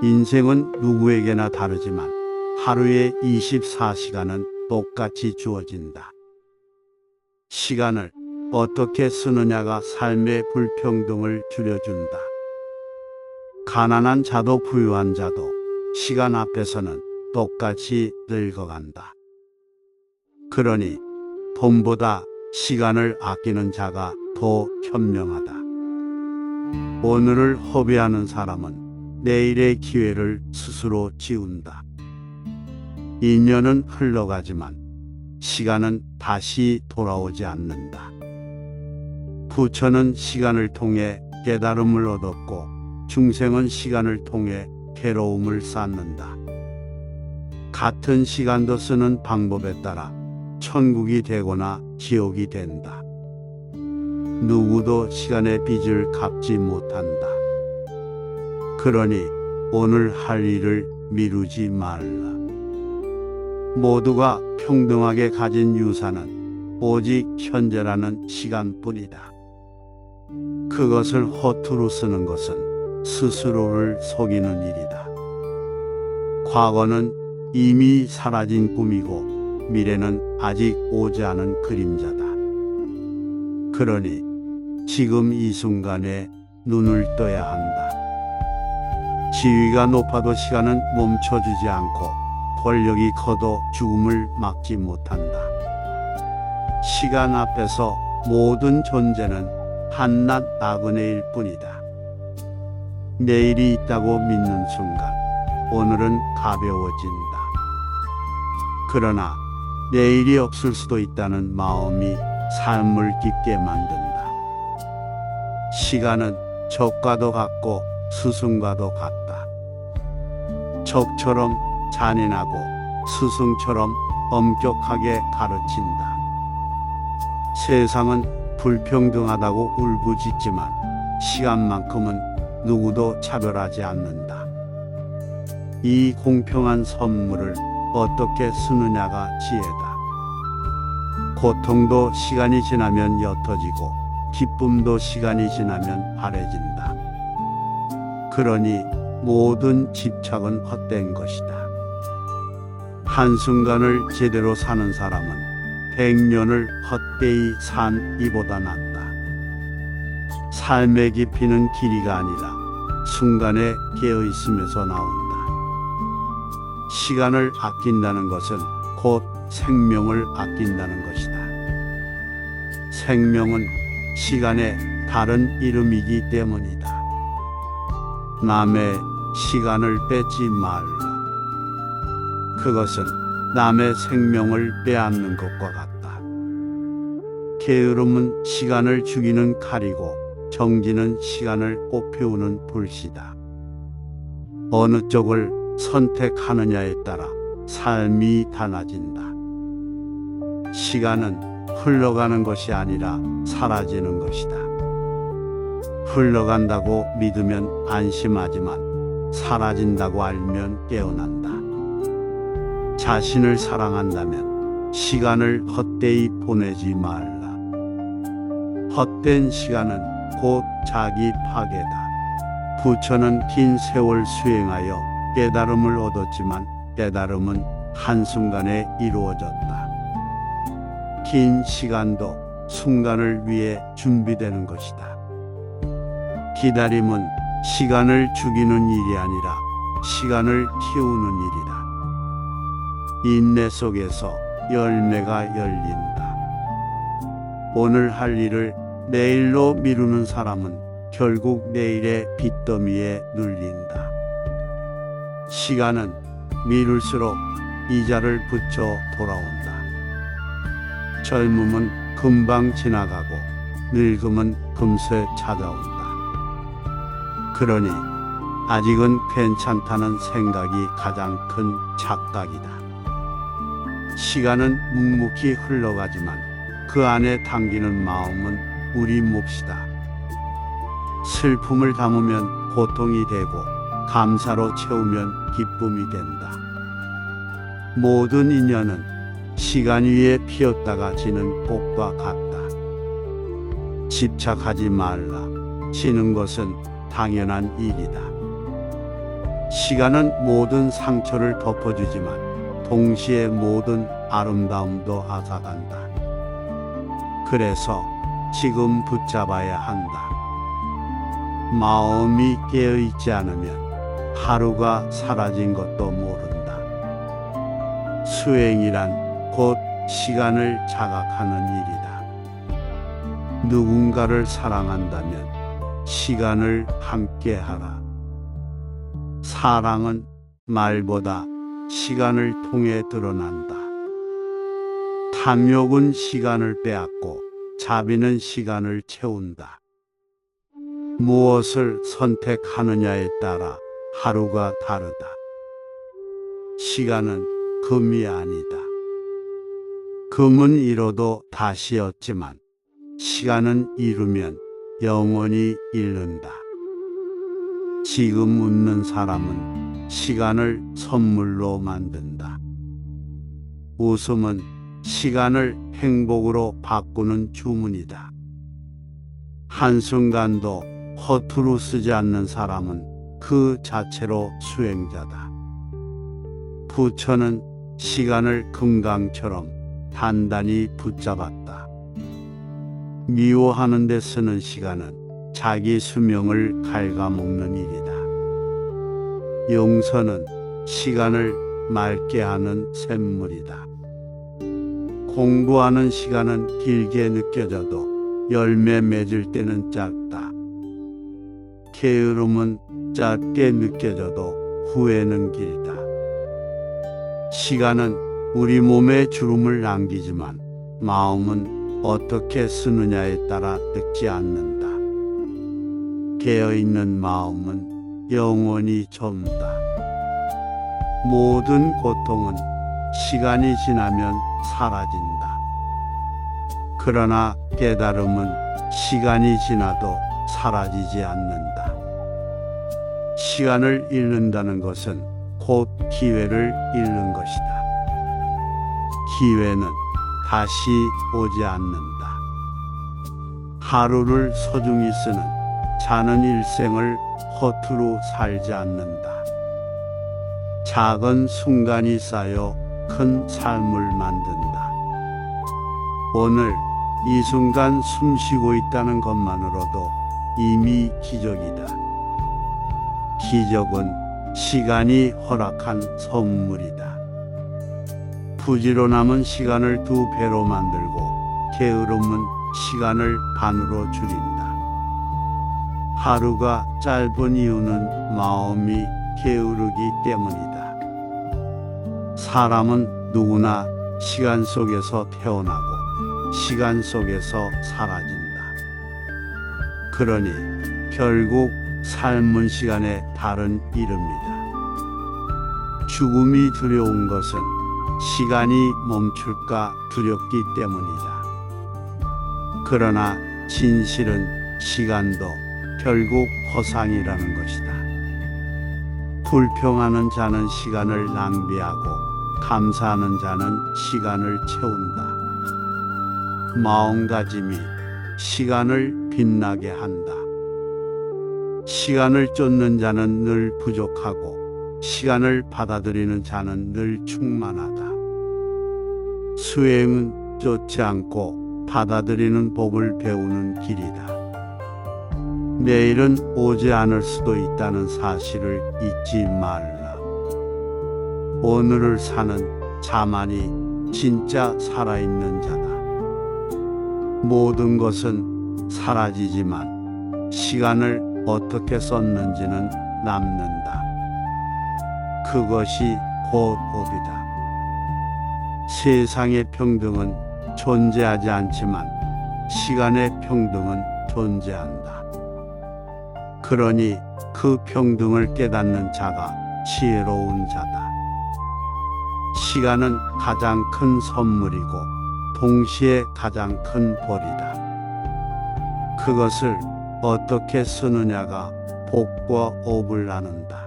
인생은 누구에게나 다르지만 하루에 24시간은 똑같이 주어진다. 시간을 어떻게 쓰느냐가 삶의 불평등을 줄여준다. 가난한 자도 부유한 자도 시간 앞에서는 똑같이 늙어간다. 그러니 돈보다 시간을 아끼는 자가 더 현명하다. 오늘을 허비하는 사람은 내일의 기회를 스스로 지운다. 인연은 흘러가지만 시간은 다시 돌아오지 않는다. 부처는 시간을 통해 깨달음을 얻었고 중생은 시간을 통해 괴로움을 쌓는다. 같은 시간도 쓰는 방법에 따라 천국이 되거나 지옥이 된다. 누구도 시간의 빚을 갚지 못한다. 그러니 오늘 할 일을 미루지 말라. 모두가 평등하게 가진 유산은 오직 현재라는 시간뿐이다. 그것을 허투루 쓰는 것은 스스로를 속이는 일이다. 과거는 이미 사라진 꿈이고 미래는 아직 오지 않은 그림자다. 그러니 지금 이 순간에 눈을 떠야 한다. 지위가 높아도 시간은 멈춰주지 않고 권력이 커도 죽음을 막지 못한다. 시간 앞에서 모든 존재는 한낱 나그네일 뿐이다. 내일이 있다고 믿는 순간 오늘은 가벼워진다. 그러나 내일이 없을 수도 있다는 마음이 삶을 깊게 만든다. 시간은 적과도 같고 스승과도 같다. 적처럼 잔인하고 스승처럼 엄격하게 가르친다. 세상은 불평등하다고 울부짖지만 시간만큼은 누구도 차별하지 않는다. 이 공평한 선물을 어떻게 쓰느냐가 지혜다. 고통도 시간이 지나면 옅어지고 기쁨도 시간이 지나면 바래진다. 그러니 모든 집착은 헛된 것이다. 한순간을 제대로 사는 사람은 100년을 헛되이 산 이보다 낫다. 삶의 깊이는 길이가 아니라 순간에 깨어있음에서 나온다. 시간을 아낀다는 것은 곧 생명을 아낀다는 것이다. 생명은 시간의 다른 이름이기 때문이다. 남의 시간을 뺏지 말라. 그것은 남의 생명을 빼앗는 것과 같다. 게으름은 시간을 죽이는 칼이고 정진은 시간을 꽃피우는 불씨다. 어느 쪽을 선택하느냐에 따라 삶이 달라진다. 시간은 흘러가는 것이 아니라 사라지는 것이다. 흘러간다고 믿으면 안심하지만 사라진다고 알면 깨어난다. 자신을 사랑한다면 시간을 헛되이 보내지 말라. 헛된 시간은 곧 자기 파괴다. 부처는 긴 세월 수행하여 깨달음을 얻었지만 깨달음은 한순간에 이루어졌다. 긴 시간도 순간을 위해 준비되는 것이다. 기다림은 시간을 죽이는 일이 아니라 시간을 키우는 일이다. 인내 속에서 열매가 열린다. 오늘 할 일을 내일로 미루는 사람은 결국 내일의 빚더미에 눌린다. 시간은 미룰수록 이자를 붙여 돌아온다. 젊음은 금방 지나가고 늙음은 금세 찾아온다. 그러니 아직은 괜찮다는 생각이 가장 큰 착각이다. 시간은 묵묵히 흘러가지만 그 안에 담기는 마음은 우리 몫이다. 슬픔을 담으면 고통이 되고 감사로 채우면 기쁨이 된다. 모든 인연은 시간 위에 피었다가 지는 꽃과 같다. 집착하지 말라. 지는 것은 당연한 일이다. 시간은 모든 상처를 덮어주지만 동시에 모든 아름다움도 앗아간다. 그래서 지금 붙잡아야 한다. 마음이 깨어있지 않으면 하루가 사라진 것도 모른다. 수행이란 곧 시간을 자각하는 일이다. 누군가를 사랑한다면 시간을 함께하라. 사랑은 말보다 시간을 통해 드러난다. 탐욕은 시간을 빼앗고 자비는 시간을 채운다. 무엇을 선택하느냐에 따라 하루가 다르다. 시간은 금이 아니다. 금은 잃어도 다시 얻지만 시간은 잃으면 영원히 잃는다. 지금 웃는 사람은 시간을 선물로 만든다. 웃음은 시간을 행복으로 바꾸는 주문이다. 한순간도 허투루 쓰지 않는 사람은 그 자체로 수행자다. 부처는 시간을 금강처럼 단단히 붙잡았다. 미워하는 데 쓰는 시간은 자기 수명을 갉아먹는 일이다. 용서는 시간을 맑게 하는 샘물이다. 공부하는 시간은 길게 느껴져도 열매 맺을 때는 짧다. 게으름은 짧게 느껴져도 후회는 길다. 시간은 우리 몸에 주름을 남기지만 마음은 어떻게 쓰느냐에 따라 늙지 않는다. 깨어있는 마음은 영원히 젊다. 모든 고통은 시간이 지나면 사라진다. 그러나 깨달음은 시간이 지나도 사라지지 않는다. 시간을 잃는다는 것은 곧 기회를 잃는 것이다. 기회는 다시 오지 않는다. 하루를 소중히 쓰는 자는 일생을 허투루 살지 않는다. 작은 순간이 쌓여 큰 삶을 만든다. 오늘 이 순간 숨 쉬고 있다는 것만으로도 이미 기적이다. 기적은 시간이 허락한 선물이다. 부지런함은 시간을 2배로 만들고 게으름은 시간을 반으로 줄인다. 하루가 짧은 이유는 마음이 게으르기 때문이다. 사람은 누구나 시간 속에서 태어나고 시간 속에서 사라진다. 그러니 결국 삶은 시간의 다른 이름이다. 죽음이 두려운 것은 시간이 멈출까 두렵기 때문이다. 그러나 진실은 시간도 결국 허상이라는 것이다. 불평하는 자는 시간을 낭비하고 감사하는 자는 시간을 채운다. 마음가짐이 시간을 빛나게 한다. 시간을 쫓는 자는 늘 부족하고 시간을 받아들이는 자는 늘 충만하다. 수행은 쫓지 않고 받아들이는 법을 배우는 길이다. 내일은 오지 않을 수도 있다는 사실을 잊지 말라. 오늘을 사는 자만이 진짜 살아있는 자다. 모든 것은 사라지지만 시간을 어떻게 썼는지는 남는다. 그것이 곧 법이다. 세상의 평등은 존재하지 않지만 시간의 평등은 존재한다. 그러니 그 평등을 깨닫는 자가 지혜로운 자다. 시간은 가장 큰 선물이고 동시에 가장 큰 벌이다. 그것을 어떻게 쓰느냐가 복과 업을 나눈다.